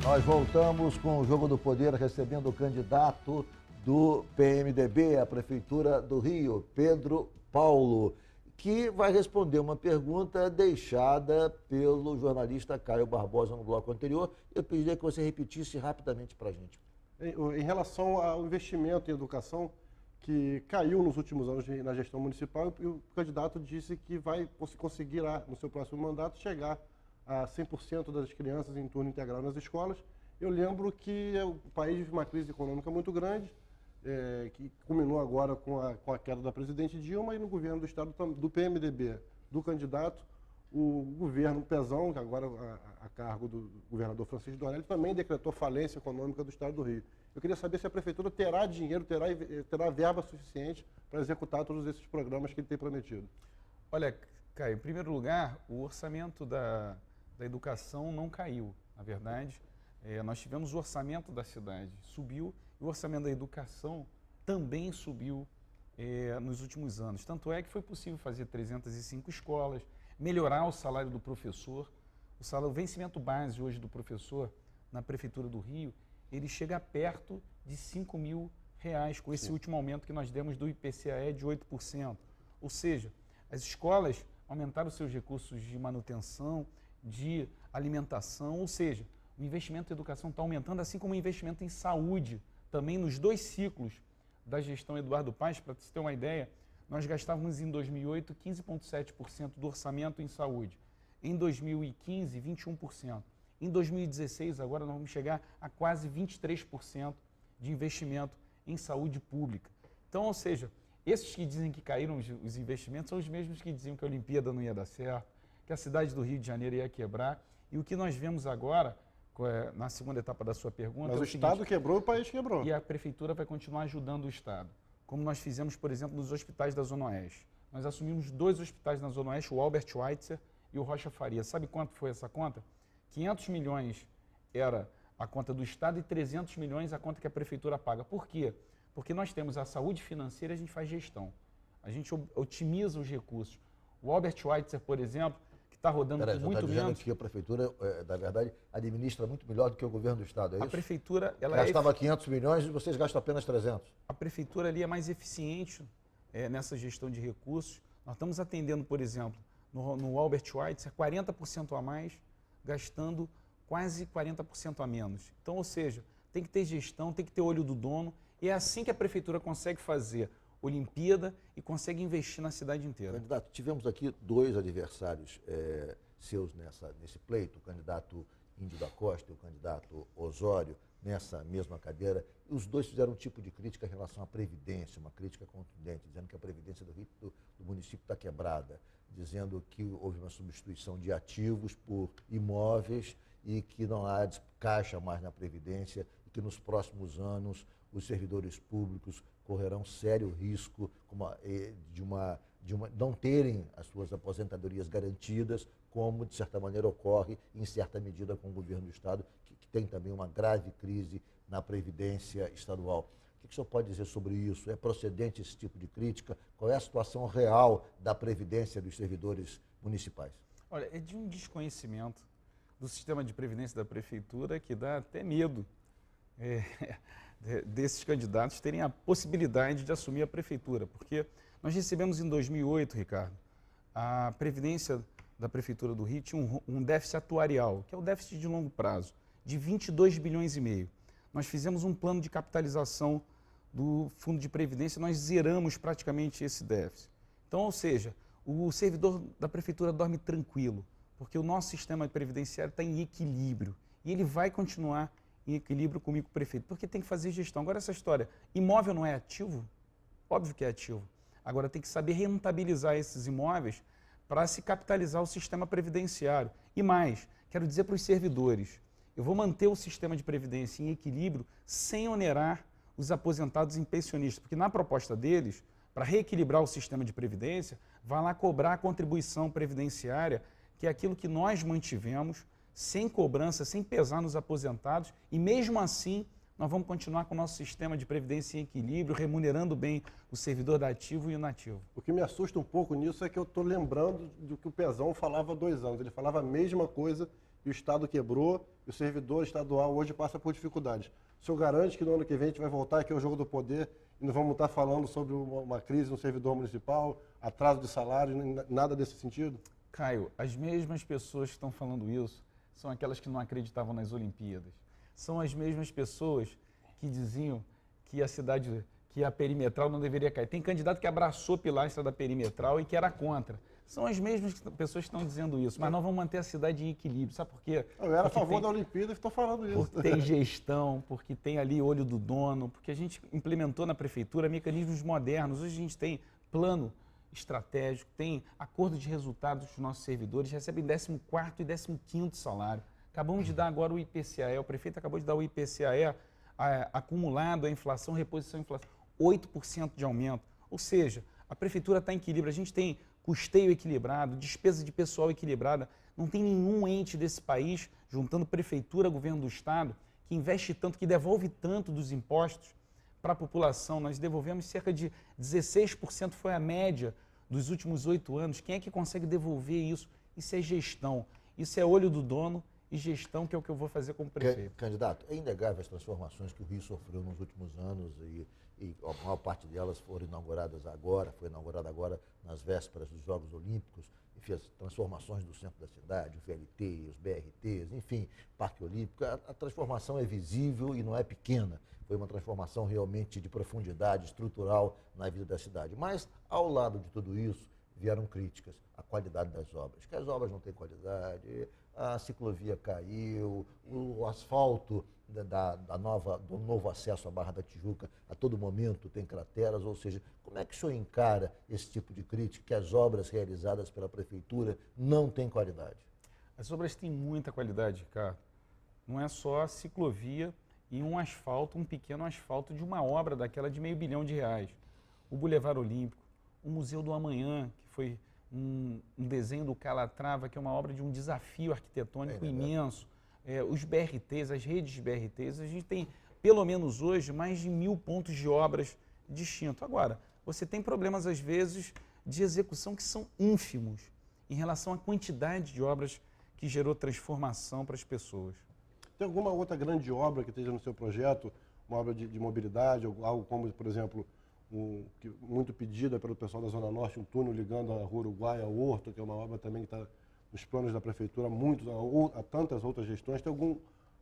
Nós voltamos com o Jogo do Poder, recebendo o candidato do PMDB à Prefeitura do Rio, Pedro Paulo, que vai responder uma pergunta deixada pelo jornalista Caio Barbosa no bloco anterior. Eu pediria que você repetisse rapidamente para a gente. Em relação ao investimento em educação, que caiu nos últimos anos na gestão municipal, e o candidato disse que vai conseguir, no seu próximo mandato, chegar a 100% das crianças em turno integral nas escolas. Eu lembro que o país vive uma crise econômica muito grande, que culminou agora com a queda da presidente Dilma, e no governo do estado do PMDB, do candidato, o governo Pezão, que agora a cargo do governador Francisco Dourelli, também decretou falência econômica do estado do Rio. Eu queria saber se a prefeitura terá dinheiro, terá verba suficiente para executar todos esses programas que ele tem prometido. Olha, Caio, em primeiro lugar, o orçamento da educação não caiu. Na verdade, nós tivemos o orçamento da cidade, subiu, e o orçamento da educação também subiu nos últimos anos. Tanto é que foi possível fazer 305 escolas, melhorar o salário do professor. O vencimento base hoje do professor na Prefeitura do Rio, ele chega perto de R$5.000 com esse último aumento que nós demos do IPCAE de 8%. Ou seja, as escolas aumentaram seus recursos de manutenção, de alimentação, ou seja, o investimento em educação está aumentando, assim como o investimento em saúde, também nos dois ciclos da gestão Eduardo Paes. Para você ter uma ideia, nós gastávamos em 2008 15,7% do orçamento em saúde, em 2015 21%, em 2016 agora nós vamos chegar a quase 23% de investimento em saúde pública. Então, ou seja, esses que dizem que caíram os investimentos são os mesmos que diziam que a Olimpíada não ia dar certo, que a cidade do Rio de Janeiro ia quebrar, e o que nós vemos agora, na segunda etapa da sua pergunta... Mas o Estado quebrou e o país quebrou. E a Prefeitura vai continuar ajudando o Estado, como nós fizemos, por exemplo, nos hospitais da Zona Oeste. Nós assumimos 2 hospitais na Zona Oeste, o Albert Schweitzer e o Rocha Faria. Sabe quanto foi essa conta? 500 milhões era a conta do Estado e 300 milhões a conta que a Prefeitura paga. Por quê? Porque nós temos a saúde financeira, a gente faz gestão. A gente otimiza os recursos. O Albert Schweitzer, por exemplo, que está rodando com muito menos... que a Prefeitura, na verdade, administra muito melhor do que o governo do Estado, é isso? A Prefeitura... ela gastava 500 milhões e vocês gastam apenas 300. A Prefeitura ali é mais eficiente nessa gestão de recursos. Nós estamos atendendo, por exemplo, no Albert Schweitzer, 40% a mais, gastando quase 40% a menos. Então, ou seja, tem que ter gestão, tem que ter olho do dono, e é assim que a Prefeitura consegue fazer Olimpíada e consegue investir na cidade inteira. Candidato, tivemos aqui 2 adversários seus nesse pleito, o candidato Índio da Costa e o candidato Osório, nessa mesma cadeira. Os 2 fizeram um tipo de crítica em relação à Previdência, uma crítica contundente, dizendo que a Previdência do município está quebrada, dizendo que houve uma substituição de ativos por imóveis e que não há caixa mais na Previdência e que nos próximos anos os servidores públicos correrão sério risco de não terem as suas aposentadorias garantidas, como, de certa maneira, ocorre, em certa medida, com o governo do Estado, que tem também uma grave crise na Previdência estadual. O que o senhor pode dizer sobre isso? É procedente esse tipo de crítica? Qual é a situação real da Previdência dos servidores municipais? Olha, é de um desconhecimento do sistema de previdência da Prefeitura que dá até medo desses candidatos terem a possibilidade de assumir a Prefeitura, porque nós recebemos em 2008, Ricardo, a Previdência da Prefeitura do Rio tinha um déficit atuarial, que é o déficit de longo prazo, de 22 bilhões e meio. Nós fizemos um plano de capitalização do Fundo de Previdência, nós zeramos praticamente esse déficit. Então, ou seja, o servidor da Prefeitura dorme tranquilo, porque o nosso sistema previdenciário está em equilíbrio, e ele vai continuar em equilíbrio comigo, prefeito, porque tem que fazer gestão. Agora, essa história, imóvel não é ativo? Óbvio que é ativo. Agora, tem que saber rentabilizar esses imóveis para se capitalizar o sistema previdenciário. E mais, quero dizer para os servidores, eu vou manter o sistema de previdência em equilíbrio sem onerar os aposentados e pensionistas, porque na proposta deles, para reequilibrar o sistema de previdência, vai lá cobrar a contribuição previdenciária, que é aquilo que nós mantivemos, sem cobrança, sem pesar nos aposentados, e mesmo assim nós vamos continuar com o nosso sistema de previdência em equilíbrio, remunerando bem o servidor da ativo e o inativo. O que me assusta um pouco nisso é que eu estou lembrando do que o Pezão falava há 2 anos. Ele falava a mesma coisa e o Estado quebrou, e o servidor estadual hoje passa por dificuldades. O senhor garante que no ano que vem a gente vai voltar aqui ao jogo do poder e não vamos estar falando sobre uma crise no servidor municipal, atraso de salário, nada desse sentido? Caio, as mesmas pessoas que estão falando isso são aquelas que não acreditavam nas Olimpíadas. São as mesmas pessoas que diziam que a perimetral não deveria cair. Tem candidato que abraçou a pilastra da perimetral e que era contra. São as mesmas pessoas que estão dizendo isso, mas nós vamos manter a cidade em equilíbrio. Sabe por quê? Eu era a favor da Olimpíada e estou falando isso. Porque tem gestão, porque tem ali olho do dono, porque a gente implementou na prefeitura mecanismos modernos. Hoje a gente tem plano estratégico, tem acordo de resultados dos nossos servidores, recebem 14º e 15º salário. Acabamos de dar agora o IPCAE, o prefeito acabou de dar o IPCAE acumulado, a inflação, reposição à inflação, 8% de aumento. Ou seja, a prefeitura está em equilíbrio, a gente tem custeio equilibrado, despesa de pessoal equilibrada. Não tem nenhum ente desse país, juntando prefeitura, governo do estado, que investe tanto, que devolve tanto dos impostos para a população. Nós devolvemos cerca de 16%, foi a média dos últimos 8 anos. Quem é que consegue devolver isso? Isso é gestão, isso é olho do dono e gestão, que é o que eu vou fazer como prefeito. Candidato, é inegável as transformações que o Rio sofreu nos últimos anos e a maior parte delas foram inauguradas agora, foi inaugurada agora nas vésperas dos Jogos Olímpicos, enfim, as transformações do centro da cidade, o VLT, os BRTs, enfim, Parque Olímpico, a transformação é visível e não é pequena. Foi uma transformação realmente de profundidade estrutural na vida da cidade. Mas, ao lado de tudo isso, vieram críticas à qualidade das obras, que as obras não têm qualidade, a ciclovia caiu, o asfalto do novo acesso à Barra da Tijuca a todo momento tem crateras, ou seja, como é que o senhor encara esse tipo de crítica, que as obras realizadas pela prefeitura não têm qualidade? As obras têm muita qualidade, Ricardo. Não é só a ciclovia e um asfalto, um pequeno asfalto de uma obra daquela de R$500 milhões. O Boulevard Olímpico, o Museu do Amanhã, que foi um desenho do Calatrava, que é uma obra de um desafio arquitetônico imenso. Os BRTs, as redes BRTs, a gente tem, pelo menos hoje, mais de 1000 pontos de obras distintos. Agora, você tem problemas, às vezes, de execução que são ínfimos em relação à quantidade de obras que gerou transformação para as pessoas. Tem alguma outra grande obra que esteja no seu projeto, uma obra de mobilidade, algo como, por exemplo, muito pedida pelo pessoal da Zona Norte, um túnel ligando a Rua Uruguai ao Horto, que é uma obra também que está nos planos da prefeitura há tantas outras gestões. Tem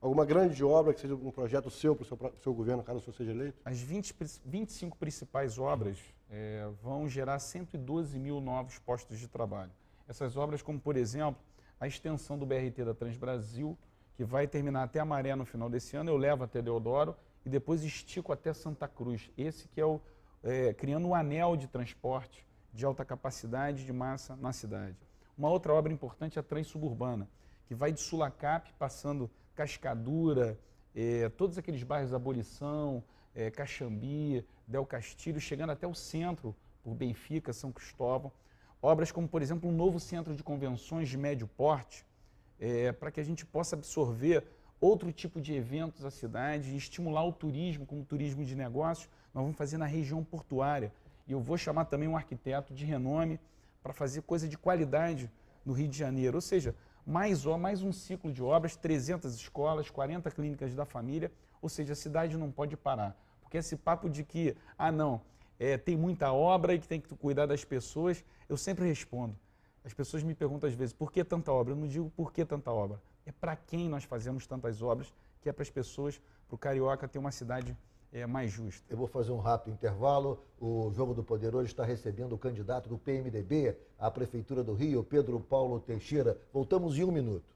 alguma grande obra que seja um projeto seu, para o seu governo, caso o senhor seja eleito? As 25 principais obras vão gerar 112 mil novos postos de trabalho. Essas obras, como por exemplo, a extensão do BRT da Transbrasil, que vai terminar até a Maré no final desse ano, eu levo até Deodoro e depois estico até Santa Cruz. Esse que é criando um anel de transporte de alta capacidade de massa na cidade. Uma outra obra importante é a Transsuburbana, que vai de Sulacap, passando Cascadura, todos aqueles bairros Abolição, Caxambi, Del Castilho, chegando até o centro, por Benfica, São Cristóvão. Obras como, por exemplo, um novo centro de convenções de médio porte, para que a gente possa absorver outro tipo de eventos à cidade e estimular o turismo, como turismo de negócios. Nós vamos fazer na região portuária. E eu vou chamar também um arquiteto de renome para fazer coisa de qualidade no Rio de Janeiro. Ou seja, mais um ciclo de obras, 300 escolas, 40 clínicas da família. Ou seja, a cidade não pode parar. Porque esse papo de que, tem muita obra e que tem que cuidar das pessoas, eu sempre respondo. As pessoas me perguntam às vezes, por que tanta obra? Eu não digo por que tanta obra. É para quem nós fazemos tantas obras, que é para as pessoas, para o carioca ter uma cidade mais justa. Eu vou fazer um rápido intervalo. O Jogo do Poder hoje está recebendo o candidato do PMDB à Prefeitura do Rio, Pedro Paulo Teixeira. Voltamos em 1 minuto.